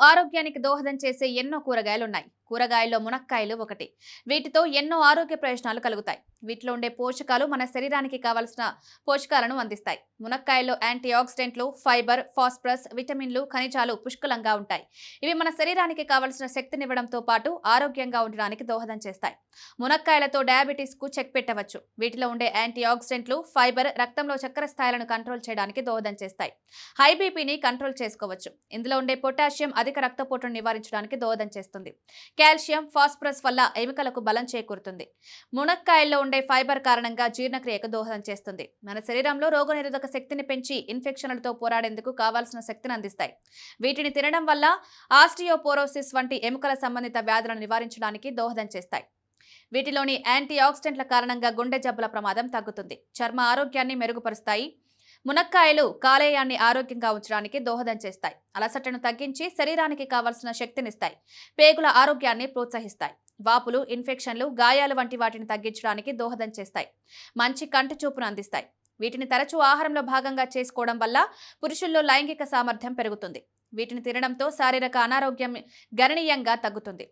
ఆరోగ్యానికి దోహదం చేసే ఎన్నో కూరగాయలున్నాయి. కూరగాయల్లో మునక్కాయలు ఒకటి. వీటితో ఎన్నో ఆరోగ్య ప్రయోజనాలు కలుగుతాయి. వీటిలో ఉండే పోషకాలు మన శరీరానికి కావలసిన పోషకాలను అందిస్తాయి. మునక్కాయల్లో యాంటీ ఆక్సిడెంట్లు, ఫైబర్, ఫాస్ఫరస్, విటమిన్లు, ఖనిజాలు పుష్కలంగా ఉంటాయి. ఇవి మన శరీరానికి కావలసిన శక్తినివ్వడంతో పాటు ఆరోగ్యంగా ఉండడానికి దోహదం చేస్తాయి. మునక్కాయలతో డయాబెటీస్ కు చెక్ పెట్టవచ్చు. వీటిలో ఉండే యాంటీ ఆక్సిడెంట్లు, ఫైబర్ రక్తంలో చక్కెర స్థాయిలను కంట్రోల్ చేయడానికి దోహదం చేస్తాయి. హై బీపీని కంట్రోల్ చేసుకోవచ్చు. ఇందులో ఉండే పొటాషియం అధిక రక్తపోటును నివారించడానికి దోహదం చేస్తుంది. కాల్షియం, ఫాస్ఫరస్ వల్ల ఎముకలకు బలం చేకూరుతుంది. మునక్కాయల్లో ఉండే ఫైబర్ కారణంగా జీర్ణక్రియకు దోహదం చేస్తుంది. మన శరీరంలో రోగనిరోధక శక్తిని పెంచి ఇన్ఫెక్షన్లతో పోరాడేందుకు కావాల్సిన శక్తిని అందిస్తాయి. వీటిని తినడం వల్ల ఆస్టియోపోరోసిస్ వంటి ఎముకల సంబంధిత వ్యాధులను నివారించడానికి దోహదం చేస్తాయి. వీటిలోని యాంటీ ఆక్సిడెంట్ల కారణంగా గుండె జబ్బుల ప్రమాదం తగ్గుతుంది. చర్మ ఆరోగ్యాన్ని మెరుగుపరుస్తాయి. మునక్కాయలు కాలేయాన్ని ఆరోగ్యంగా ఉంచడానికి దోహదం చేస్తాయి. అలసటను తగ్గించి శరీరానికి కావలసిన శక్తినిస్తాయి. పేగుల ఆరోగ్యాన్ని ప్రోత్సహిస్తాయి. వాపులు, ఇన్ఫెక్షన్లు, గాయాలు వంటి వాటిని తగ్గించడానికి దోహదం చేస్తాయి. మంచి కంటి చూపును అందిస్తాయి. వీటిని తరచూ ఆహారంలో భాగంగా చేసుకోవడం వల్ల పురుషుల్లో లైంగిక సామర్థ్యం పెరుగుతుంది. వీటిని తినడంతో శారీరక అనారోగ్యం గణనీయంగా తగ్గుతుంది.